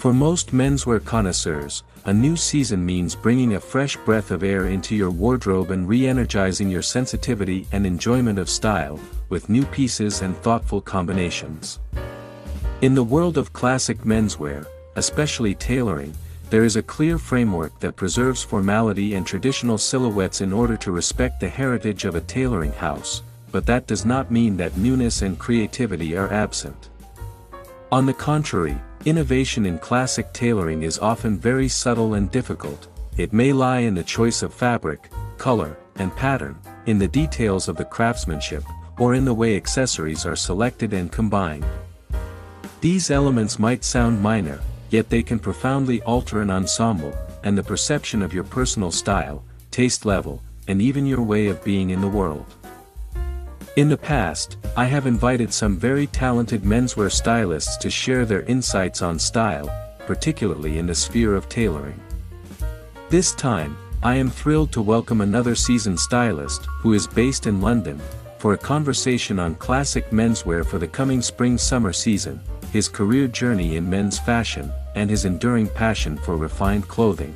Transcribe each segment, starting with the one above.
For most menswear connoisseurs, a new season means bringing a fresh breath of air into your wardrobe and re-energizing your sensitivity and enjoyment of style, with new pieces and thoughtful combinations. In the world of classic menswear, especially tailoring, there is a clear framework that preserves formality and traditional silhouettes in order to respect the heritage of a tailoring house, but that does not mean that newness and creativity are absent. On the contrary, innovation in classic tailoring is often very subtle and difficult. It may lie in the choice of fabric, color, and pattern, in the details of the craftsmanship, or in the way accessories are selected and combined. These elements might sound minor, yet they can profoundly alter an ensemble, and the perception of your personal style, taste level, and even your way of being in the world. In the past, I have invited some very talented menswear stylists to share their insights on style, particularly in the sphere of tailoring. This time, I am thrilled to welcome another seasoned stylist, who is based in London, for a conversation on classic menswear for the coming spring-summer season, his career journey in men's fashion, and his enduring passion for refined clothing.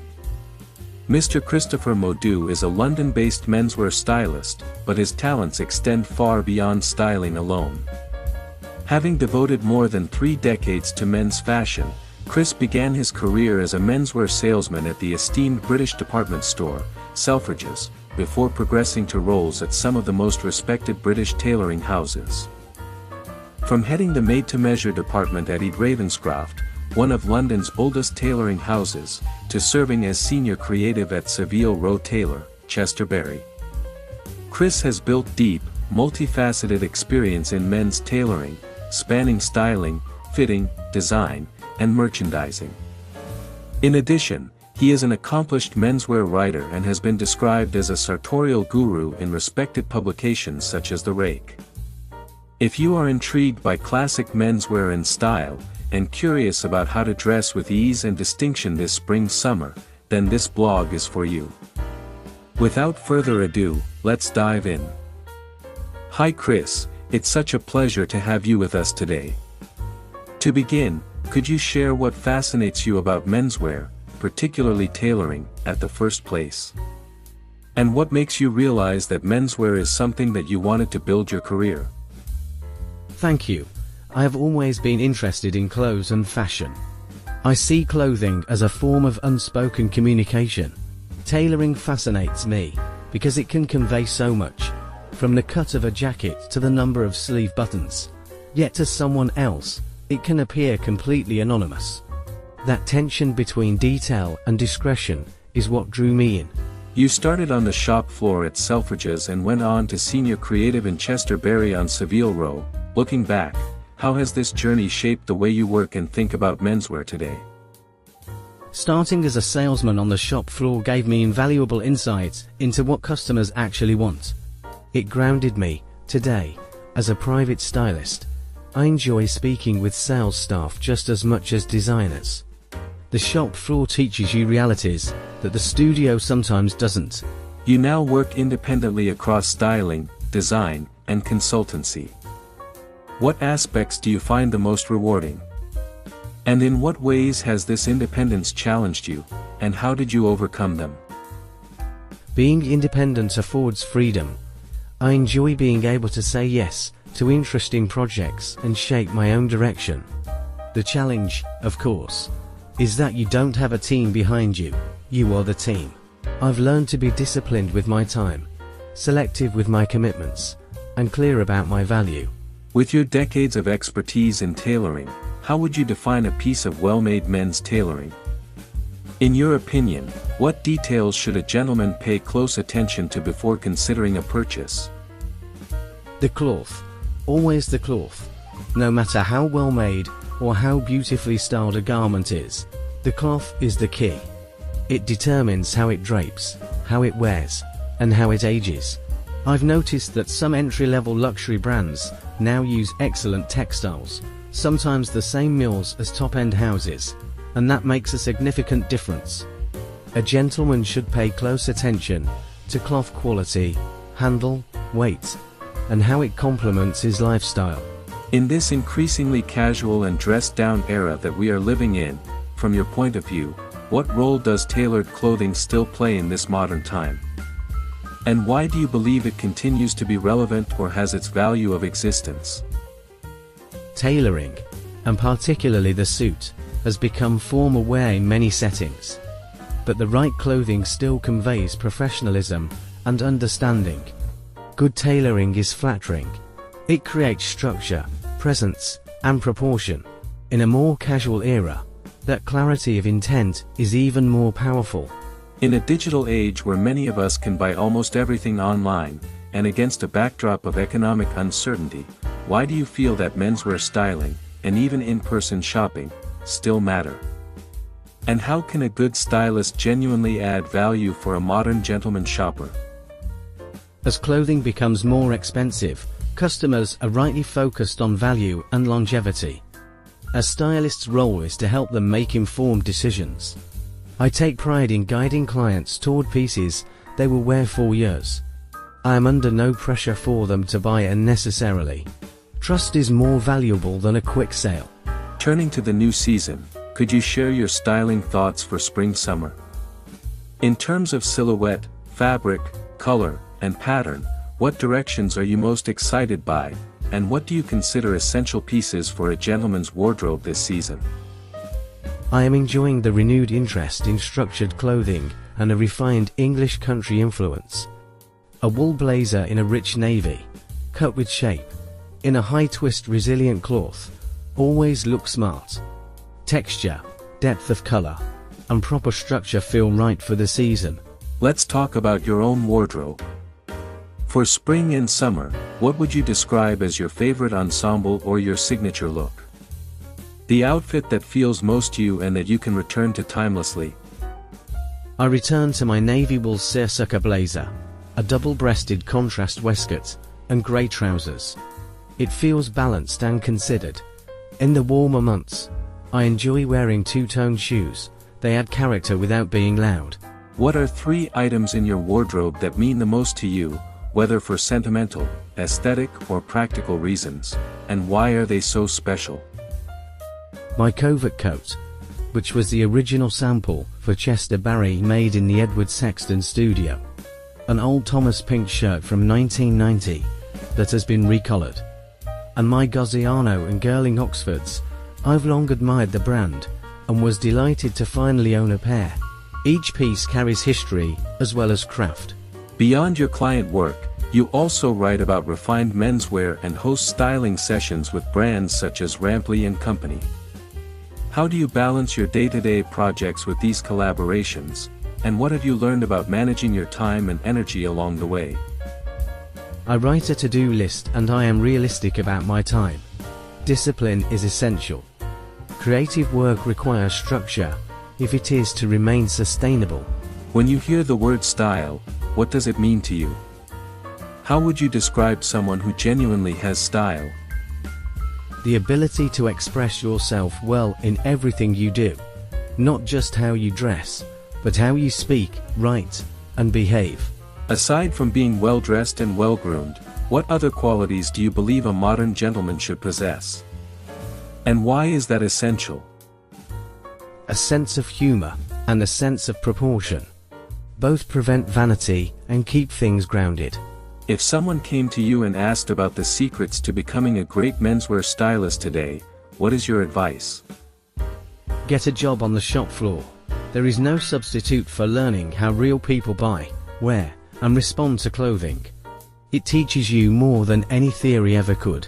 Mr. Christopher Modoo is a London-based menswear stylist, but his talents extend far beyond styling alone. Having devoted more than 3 decades to men's fashion, Chris began his career as a menswear salesman at the esteemed British department store, Selfridges, before progressing to roles at some of the most respected British tailoring houses. From heading the made-to-measure department at Ravenscroft, one of London's oldest tailoring houses, to serving as senior creative at Savile Row Tailor, Chesterbury. Chris has built deep, multifaceted experience in men's tailoring, spanning styling, fitting, design, and merchandising. In addition, he is an accomplished menswear writer and has been described as a sartorial guru in respected publications such as The Rake. If you are intrigued by classic menswear and style, and curious about how to dress with ease and distinction this spring-summer, then this blog is for you. Without further ado, let's dive in. Hi Chris, it's such a pleasure to have you with us today. To begin, could you share what fascinates you about menswear, particularly tailoring, at the first place? And what makes you realize that menswear is something that you wanted to build your career? Thank you. I have always been interested in clothes and fashion. I see clothing as a form of unspoken communication. Tailoring fascinates me, because it can convey so much, from the cut of a jacket to the number of sleeve buttons. Yet to someone else, it can appear completely anonymous. That tension between detail and discretion is what drew me in. You started on the shop floor at Selfridges and went on to senior creative in Chesterbury on Savile Row. Looking back, how has this journey shaped the way you work and think about menswear today? Starting as a salesman on the shop floor gave me invaluable insights into what customers actually want. It grounded me. Today, as a private stylist, I enjoy speaking with sales staff just as much as designers. The shop floor teaches you realities that the studio sometimes doesn't. You now work independently across styling, design, and consultancy. What aspects do you find the most rewarding? And in what ways has this independence challenged you, and how did you overcome them? Being independent affords freedom. I enjoy being able to say yes to interesting projects and shape my own direction. The challenge, of course, is that you don't have a team behind you. You are the team. I've learned to be disciplined with my time, selective with my commitments, and clear about my value. With your decades of expertise in tailoring, how would you define a piece of well-made men's tailoring? In your opinion, what details should a gentleman pay close attention to before considering a purchase? The cloth. Always the cloth. No matter how well made or how beautifully styled a garment is, the cloth is the key. It determines how it drapes, how it wears, and how it ages. I've noticed that some entry-level luxury brands now use excellent textiles, sometimes the same mills as top-end houses, and that makes a significant difference. A gentleman should pay close attention to cloth quality, handle, weight, and how it complements his lifestyle. In this increasingly casual and dressed-down era that we are living in, from your point of view, what role does tailored clothing still play in this modern time? And why do you believe it continues to be relevant or has its value of existence? Tailoring, and particularly the suit, has become formal wear in many settings. But the right clothing still conveys professionalism and understanding. Good tailoring is flattering. It creates structure, presence, and proportion. In a more casual era, that clarity of intent is even more powerful. In a digital age where many of us can buy almost everything online, and against a backdrop of economic uncertainty, why do you feel that menswear styling, and even in-person shopping, still matter? And how can a good stylist genuinely add value for a modern gentleman shopper? As clothing becomes more expensive, customers are rightly focused on value and longevity. A stylist's role is to help them make informed decisions. I take pride in guiding clients toward pieces they will wear for years. I am under no pressure for them to buy unnecessarily. Trust is more valuable than a quick sale. Turning to the new season, could you share your styling thoughts for spring-summer? In terms of silhouette, fabric, color, and pattern, what directions are you most excited by, and what do you consider essential pieces for a gentleman's wardrobe this season? I am enjoying the renewed interest in structured clothing and a refined English country influence. A wool blazer in a rich navy, cut with shape, in a high-twist resilient cloth, always look smart. Texture, depth of color, and proper structure feel right for the season. Let's talk about your own wardrobe. For spring and summer, what would you describe as your favorite ensemble or your signature look? The outfit that feels most you and that you can return to timelessly. I return to my navy wool seersucker blazer, a double-breasted contrast waistcoat, and grey trousers. It feels balanced and considered. In the warmer months, I enjoy wearing two-tone shoes. They add character without being loud. What are 3 items in your wardrobe that mean the most to you, whether for sentimental, aesthetic, or practical reasons, and why are they so special? My covert coat, which was the original sample for Chester Barry made in the Edward Sexton studio. An old Thomas Pink shirt from 1990 that has been recolored. And my Gozziano and Girling Oxfords. I've long admired the brand, and was delighted to finally own a pair. Each piece carries history, as well as craft. Beyond your client work, you also write about refined menswear and host styling sessions with brands such as Rampley & Company. How do you balance your day-to-day projects with these collaborations, and what have you learned about managing your time and energy along the way? I write a to-do list and I am realistic about my time. Discipline is essential. Creative work requires structure, if it is to remain sustainable. When you hear the word style, what does it mean to you? How would you describe someone who genuinely has style? The ability to express yourself well in everything you do. Not just how you dress, but how you speak, write, and behave. Aside from being well-dressed and well-groomed, what other qualities do you believe a modern gentleman should possess? And why is that essential? A sense of humor, and a sense of proportion. Both prevent vanity and keep things grounded. If someone came to you and asked about the secrets to becoming a great menswear stylist today, what is your advice? Get a job on the shop floor. There is no substitute for learning how real people buy, wear, and respond to clothing. It teaches you more than any theory ever could.